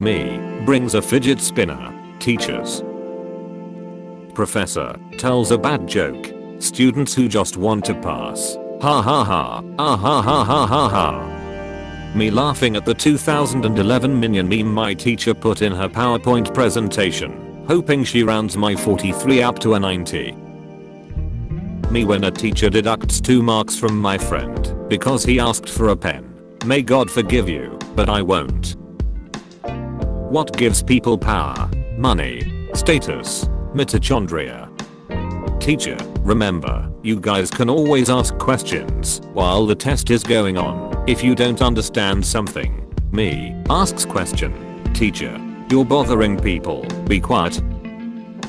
Me. Brings a fidget spinner. Teachers. Professor. Tells a bad joke. Students who just want to pass. Ha ha ha. Ah ha ha ha ha ha. Me laughing at the 2011 Minion meme my teacher put in her PowerPoint presentation, hoping she rounds my 43 up to a 90. Me when a teacher deducts 2 marks from my friend because he asked for a pen. May God forgive you, but I won't. What gives people power? Money, status, mitochondria. Teacher, remember, you guys can always ask questions while the test is going on. If you don't understand something. Me. Asks question. Teacher. You're bothering people. Be quiet.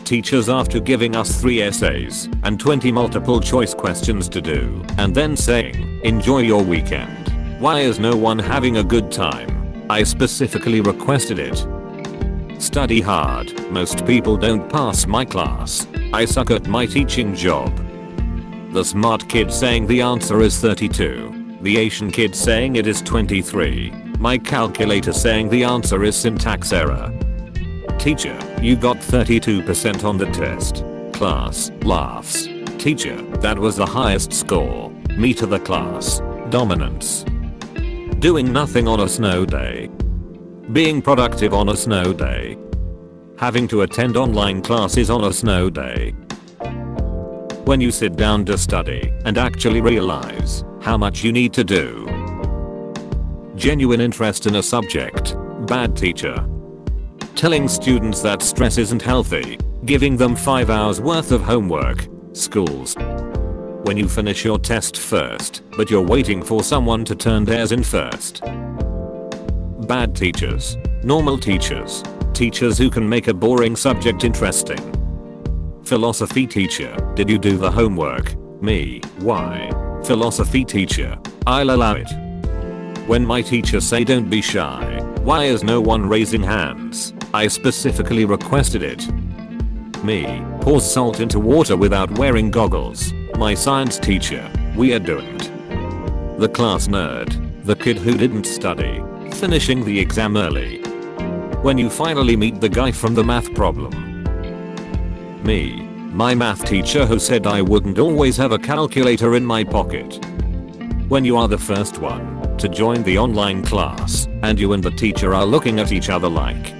Teachers after giving us 3 essays and 20 multiple choice questions to do and then saying, enjoy your weekend. Why is no one having a good time? I specifically requested it. Study hard. Most people don't pass my class. I suck at my teaching job. The smart kid saying the answer is 32. The Asian kid saying it is 23. My calculator saying the answer is syntax error. Teacher, you got 32% on the test. Class laughs. Teacher, that was the highest score. Me to the class. Dominance. Doing nothing on a snow day. Being productive on a snow day. Having to attend online classes on a snow day. When you sit down to study and actually realize how much you need to do. Genuine interest in a subject. Bad teacher. Telling students that stress isn't healthy. Giving them 5 hours worth of homework. Schools. When you finish your test first, but you're waiting for someone to turn theirs in first. Bad teachers. Normal teachers. Teachers who can make a boring subject interesting. Philosophy teacher. Did you do the homework? Me. Why? Philosophy teacher. I'll allow it. When my teachers say don't be shy. Why is no one raising hands? I specifically requested it. Me. Pours salt into water without wearing goggles. My science teacher. Weird doing it. The class nerd. The kid who didn't study. Finishing the exam early. When you finally meet the guy from the math problem. Me. My math teacher who said I wouldn't always have a calculator in my pocket. When you are the first one to join the online class and you and the teacher are looking at each other like.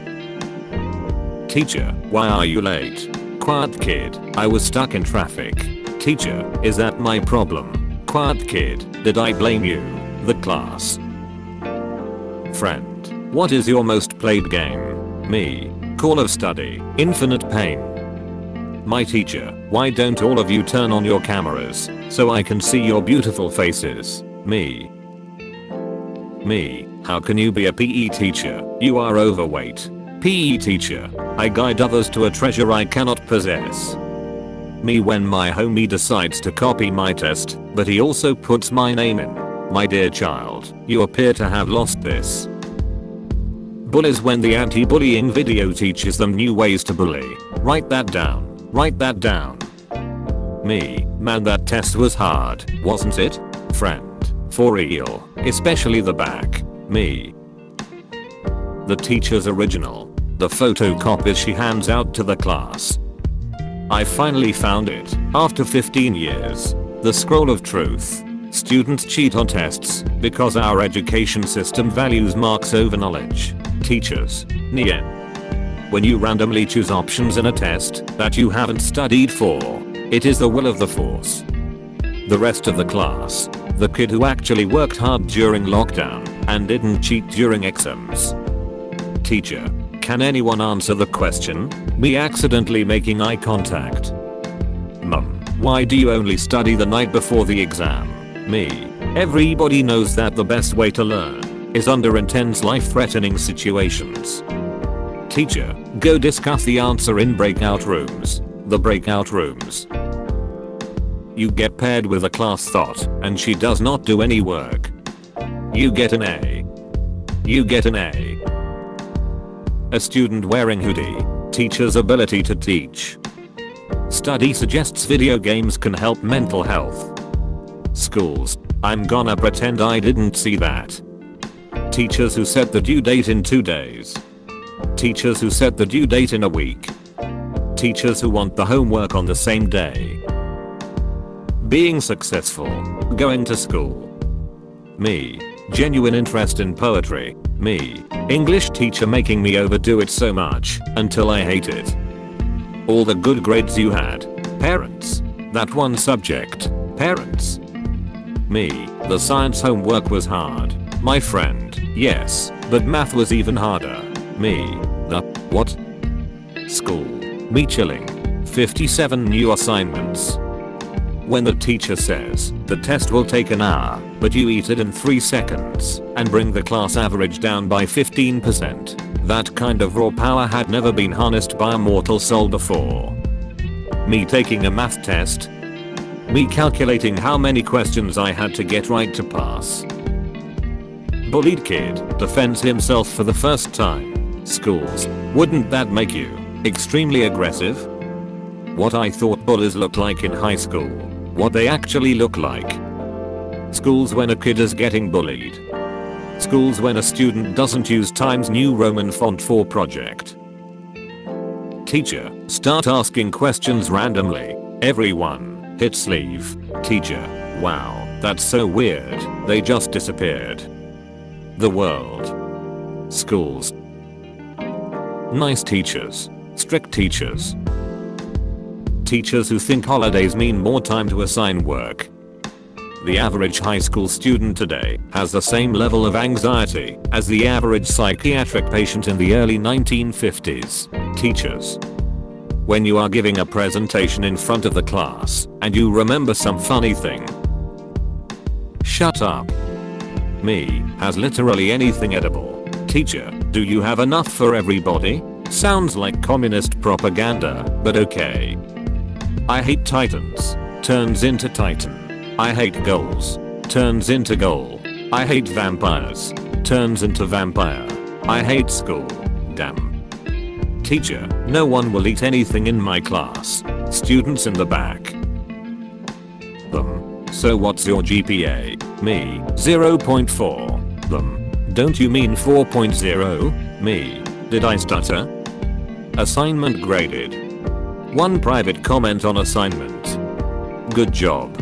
Teacher, why are you late? Quiet kid, I was stuck in traffic. Teacher, is that my problem? Quiet kid, did I blame you? The class. Friend, what is your most played game? Me. Call of Study. Infinite Pain. My teacher, why don't all of you turn on your cameras so I can see your beautiful faces? Me. Me. How can you be a PE teacher? You are overweight. PE teacher. I guide others to a treasure I cannot possess. Me when my homie decides to copy my test, but he also puts my name in. My dear child, you appear to have lost this. Bullies when the anti-bullying video teaches them new ways to bully. Write that down. Write that down. Me, man that test was hard, wasn't it? Friend, for real, especially the back. Me. The teacher's original. The photocopies she hands out to the class. I finally found it, after 15 years. The scroll of truth. Students cheat on tests because our education system values marks over knowledge. Teachers. Nien. When you randomly choose options in a test that you haven't studied for, it is the will of the force. The rest of the class. The kid who actually worked hard during lockdown and didn't cheat during exams. Teacher. Can anyone answer the question? Me accidentally making eye contact. Mum. Why do you only study the night before the exam? Me. Everybody knows that the best way to learn is under intense life-threatening situations. Teacher, go discuss the answer in breakout rooms. The breakout rooms. You get paired with a class thought and she does not do any work. You get an A. You get an A. A student wearing hoodie. Teacher's ability to teach. Study suggests video games can help mental health. Schools. I'm gonna pretend I didn't see that. Teachers who set the due date in 2 days. Teachers who set the due date in a week. Teachers who want the homework on the same day. Being successful. Going to school. Me. Genuine interest in poetry. Me. English teacher making me overdo it so much until I hate it. All the good grades you had. Parents. That one subject. Parents. Me. The science homework was hard. My friend. Yes, but math was even harder. Me. The what? School. Me chilling. 57 new assignments. When the teacher says the test will take an hour, but you eat it in 3 seconds and bring the class average down by 15%, that kind of raw power had never been harnessed by a mortal soul before. Me taking a math test. Me calculating how many questions I had to get right to pass. Bullied kid defends himself for the first time. Schools. Wouldn't that make you extremely aggressive? What I thought bullies looked like in high school. What they actually look like. Schools when a kid is getting bullied. Schools when a student doesn't use Times New Roman font for project. Teacher, start asking questions randomly. Everyone, hit sleeve. Teacher, wow, that's so weird, they just disappeared. The world. Schools. Nice teachers. Strict teachers. Teachers who think holidays mean more time to assign work. The average high school student today has the same level of anxiety as the average psychiatric patient in the early 1950s. Teachers. When you are giving a presentation in front of the class and you remember some funny thing. Shut up. Me has literally anything edible. Teacher, do you have enough for everybody? Sounds like communist propaganda, but okay. I hate titans. Turns into titan. I hate goals. Turns into goal. I hate vampires. Turns into vampire. I hate school. Damn. Teacher, no one will eat anything in my class. Students in the back. Them. So what's your GPA? Me. 0.4. Them. Don't you mean 4.0? Me. Did I stutter? Assignment graded. One private comment on assignment. Good job.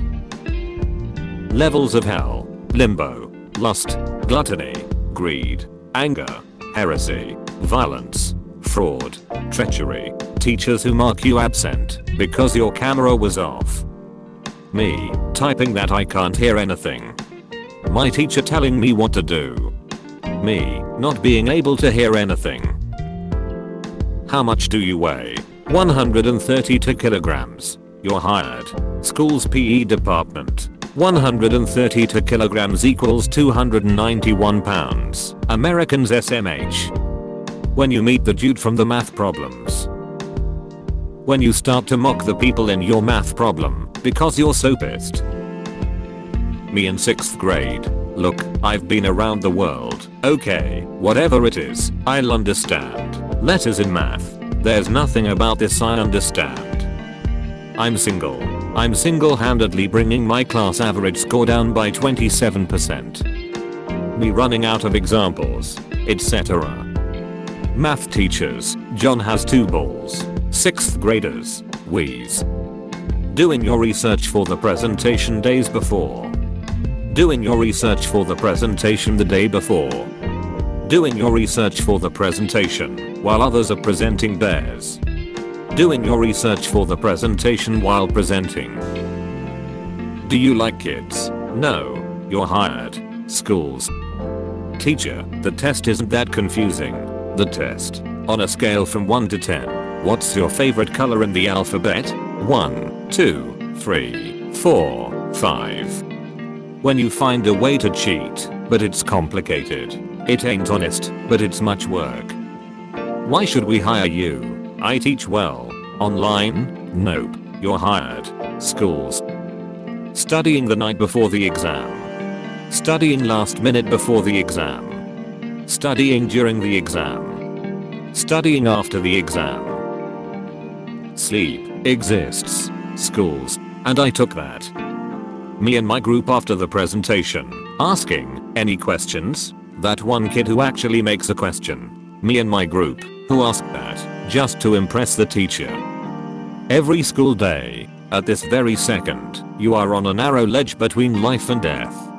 Levels of hell. Limbo. Lust. Gluttony. Greed. Anger. Heresy. Violence. Fraud. Treachery. Teachers who mark you absent because your camera was off. Me. Typing that I can't hear anything. My teacher telling me what to do. Me. Not being able to hear anything. How much do you weigh? 132 kilograms. You're hired. School's PE department. 132 kilograms equals 291 pounds. Americans SMH. When you meet the dude from the math problems. When you start to mock the people in your math problem because you're so pissed. Me in 6th grade. Look, I've been around the world. Okay, whatever it is, I'll understand. Letters in math. There's nothing about this I understand. I'm single. I'm single-handedly bringing my class average score down by 27%. Me running out of examples, etc. Math teachers, John has 2 balls. 6th graders, wheeze. Doing your research for the presentation days before. Doing your research for the presentation the day before. Doing your research for the presentation while others are presenting theirs. Doing your research for the presentation while presenting. Do you like kids? No. You're hired. Schools. Teacher, the test isn't that confusing. The test. On a scale from 1 to 10, what's your favorite color in the alphabet? 1, 2, 3, 4, 5. When you find a way to cheat, but it's complicated. It ain't honest, but it's much work. Why should we hire you? I teach well. Online? Nope. You're hired. Schools. Studying the night before the exam. Studying last minute before the exam. Studying during the exam. Studying after the exam. Sleep exists. Schools. And I took that. Me and my group after the presentation, asking, any questions? That one kid who actually makes a question. Me and my group, who asked that, just to impress the teacher. Every school day, at this very second, you are on a narrow ledge between life and death.